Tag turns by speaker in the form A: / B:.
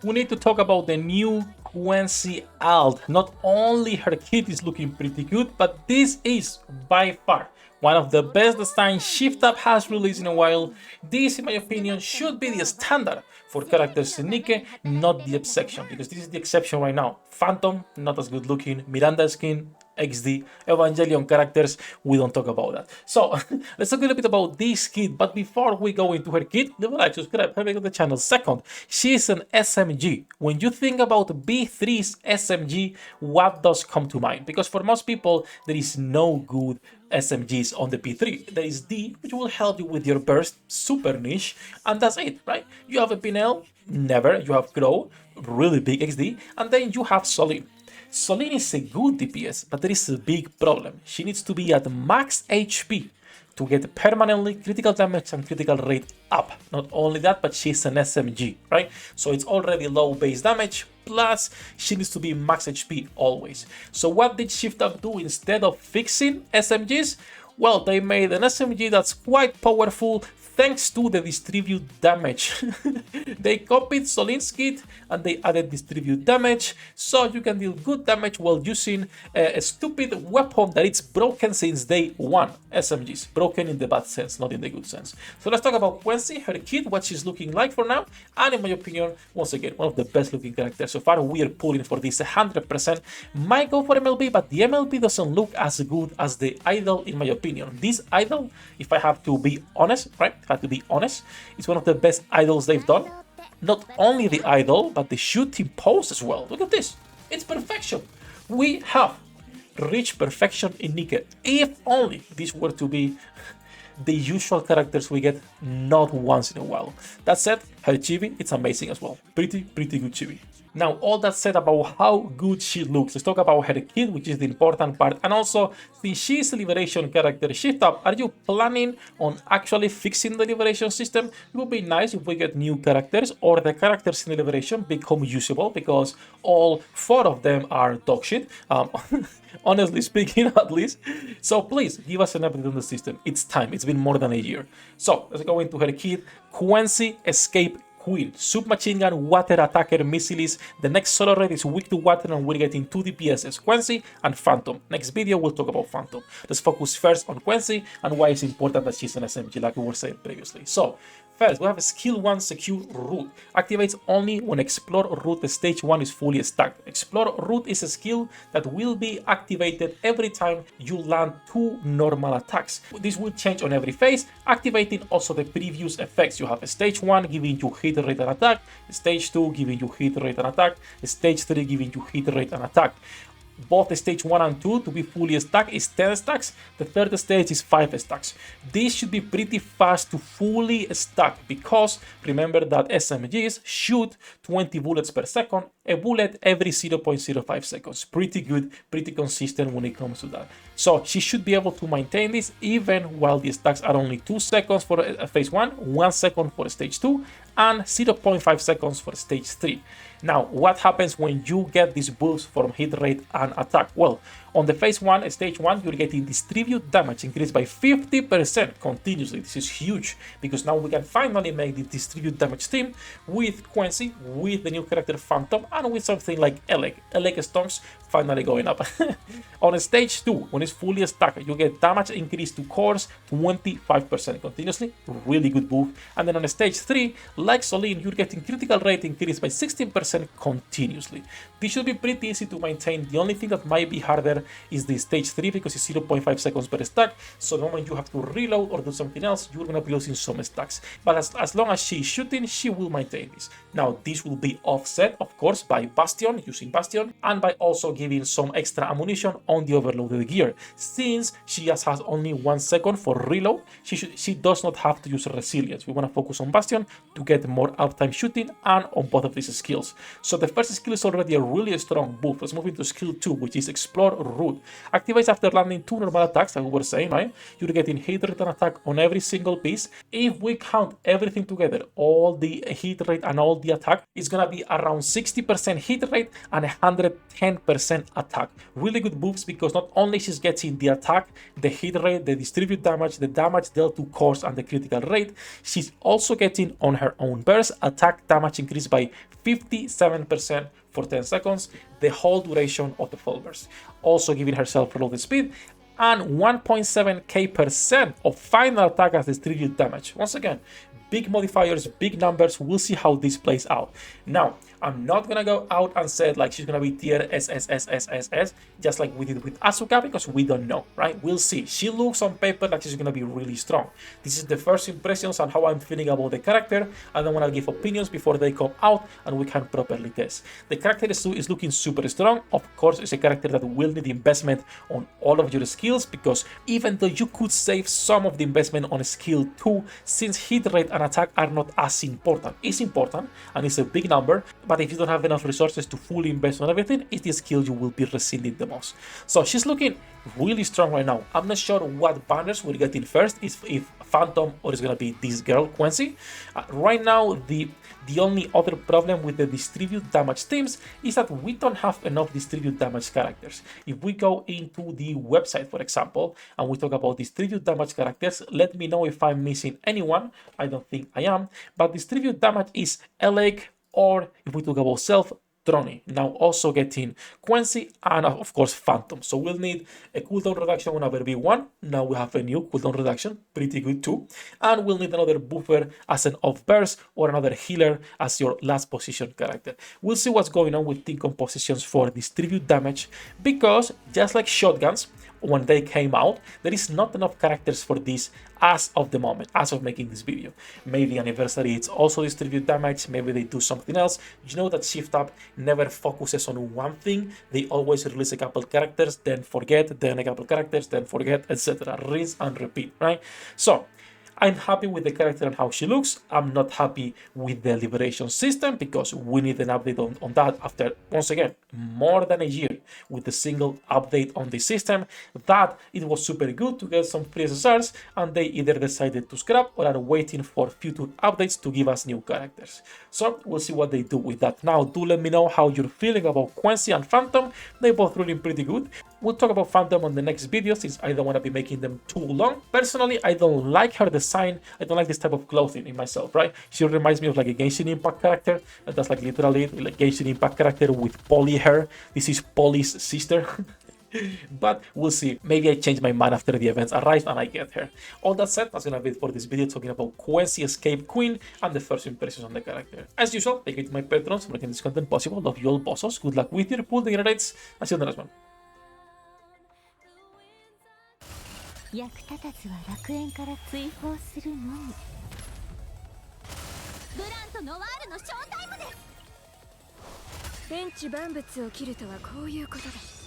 A: we need to talk about the new Quency alt. Not only her kit is looking pretty good, but this is by far one of the best designs Shift Up has released in a while. This, in my opinion, should be the standard for characters in NIKKE, not the exception, because this is the exception right now. Phantom, not as good looking. Miranda skin, XD, Evangelion characters, we don't talk about that. So let's talk a little bit about this kit, but before we go into her kit, leave a like, subscribe, help me the channel. Second, she is an SMG. When you think about B3's SMG, what does come to mind? Because for most people, there is no good SMGs on the P3. There is D, which will help you with your burst, super niche, and that's it, right? You have a Pinel, never. You have Grow, really big XD, and then you have Solin. Solin is a good DPS, but there is a big problem. She needs to be at max HP to get permanently critical damage and critical rate up. Not only that, but she's an SMG, right? So it's already low base damage, plus she needs to be max HP always. So what did Shift Up do instead of fixing SMGs? Well, they made an SMG that's quite powerful thanks to the distribute damage. They copied Solin's kit and they added distribute damage, so you can deal good damage while using a stupid weapon that it's broken since day one. SMGs, broken in the bad sense, not in the good sense. So let's talk about Quency, her kit, what she's looking like for now, and in my opinion, once again, one of the best looking characters so far. We are pulling for this 100%. Might go for MLB, but the MLB doesn't look as good as the idol in my opinion. This idol, if I have to be honest, right? Have to be honest, it's one of the best idols they've done. Not only the idol, but the shooting pose as well. Look at this. It's perfection. We have reached perfection in NIKKE. If only this were to be the usual characters we get not once in a while. That said, her chibi, it's amazing as well. Pretty good chibi. Now, all that said about how good she looks, let's talk about her kit, which is the important part. And also, since she's a Liberation character, Shift Up, are you planning on actually fixing the Liberation system? It would be nice if we get new characters or the characters in Liberation become usable, because all 4 of them are dogshit. Honestly speaking, at least. So please give us an update on the system. It's time. It's been more than a year. So let's go into her kit. Quency Escape Queen, submachine gun, water attacker, missiles. The next solo raid is weak to water and we're getting 2 DPSs, Quency and Phantom. Next video we'll talk about Phantom. Let's focus first on Quency and why it's important that she's an SMG like we were saying previously. So first, we have a skill 1 secure route. Activates only when explore route stage 1 is fully stacked. Explore route is a skill that will be activated every time you land 2 normal attacks. This will change on every phase, activating also the previous effects. You have a stage 1 giving you hit rate and attack, stage 2 giving you hit rate and attack, stage 3 giving you hit rate and attack. Both stage 1 and 2 to be fully stacked is 10 stacks, the third stage is 5 stacks. This should be pretty fast to fully stack because remember that SMGs shoot 20 bullets per second, a bullet every 0.05 seconds. Pretty good, pretty consistent when it comes to that. So she should be able to maintain this even while the stacks are only 2 seconds for phase 1, 1 second for stage 2, and 0.5 seconds for stage 3. Now, what happens when you get this boost from hit rate and attack? Well, on the phase 1, stage 1, you're getting distribute damage increased by 50% continuously. This is huge because now we can finally make the distribute damage team with Quency, with the new character Phantom, and with something like Elec. Elec stonks finally going up. On stage 2, when it's fully stacked, you get damage increase to cores 25% continuously. Really good buff. And then on stage 3, like Solin, you're getting critical rate increased by 16% continuously. This should be pretty easy to maintain. The only thing that might be harder is the stage 3 because it's 0.5 seconds per stack. So the moment you have to reload or do something else, you're going to be losing some stacks. But as long as she's shooting, she will maintain this. Now, this will be offset, of course, by Bastion, using Bastion, and by also giving some extra ammunition on the overloaded gear. Since she just has only 1 second for reload, she does not have to use Resilience. We want to focus on Bastion to get more uptime shooting and on both of these skills. So the first skill is already a really strong buff. Let's move into skill 2, which is Explore rude. Activates after landing 2 normal attacks, like we were saying, right? You're getting hit rate and attack on every single piece. If we count everything together, all the hit rate and all the attack, it's gonna be around 60% hit rate and 110% attack. Really good moves because not only she's getting the attack, the hit rate, the distribute damage, the damage dealt to cores, and the critical rate, she's also getting on her own burst attack damage increased by 57% for 10 seconds, the whole duration of the full burst. Also giving herself reloaded speed and 1.7k% of final attack as distribute damage. Once again, big modifiers, big numbers. We'll see how this plays out. Now, I'm not gonna go out and say like she's gonna be tier SSSSSS, just like we did with Asuka, because we don't know, right? We'll see. She looks on paper like she's gonna be really strong. This is the first impressions on how I'm feeling about the character, and then when I give opinions before they come out and we can properly test. The character is looking super strong. Of course, it's a character that will need investment on all of your skills, because even though you could save some of the investment on skill 2, since hit rate and attack are not as important. It's important and it's a big number, but if you don't have enough resources to fully invest on everything, it's the skill you will be rescinding the most. So she's looking really strong right now. I'm not sure what banners we're getting first, if Phantom or it's gonna be this girl, Quency. Right now, the only other problem with the distribute damage teams is that we don't have enough distribute damage characters. If we go into the website, for example, and we talk about distribute damage characters, let me know if I'm missing anyone. I don't think I am, but distribute damage is Elec, or if we talk about Self, Trony. Now also getting Quency and of course Phantom. So we'll need a cooldown reduction on our V1. Now we have a new cooldown reduction, pretty good too. And we'll need another buffer as an off burst or another healer as your last position character. We'll see what's going on with team compositions for distribute damage, because just like shotguns, when they came out, there is not enough characters for this as of the moment, as of making this video. Maybe Anniversary it's also distribute damage, maybe they do something else. You know that Shift Up never focuses on one thing. They always release a couple characters, then forget, then a couple characters, then forget, etc. Rinse and repeat, right? So I'm happy with the character and how she looks. I'm not happy with the liberation system, because we need an update on that after, once again, more than a year with a single update on the system. That it was super good to get some free SSRs, and they either decided to scrap or are waiting for future updates to give us new characters. So we'll see what they do with that. Now, do let me know how you're feeling about Quency and Phantom. They both really pretty good. We'll talk about Phantom on the next video, since I don't want to be making them too long. Personally, I don't like her design. I don't like this type of clothing in myself, right? She reminds me of like a Genshin Impact character. That's like literally like Genshin Impact character with poly hair. This is Poly's sister. But we'll see. Maybe I change my mind after the events arrive and I get her. All that said, that's gonna be it for this video, talking about Quency Escape Queen and the first impressions on the character. As usual, thank you to my patrons for making this content possible. Love you all, bossos. Good luck with your pool, the generates. I'll see you in the next one.
B: 役立たずは楽園から追放するのみ。ブランとノワールのショータイムです。天地万物を切るとはこういうことだ。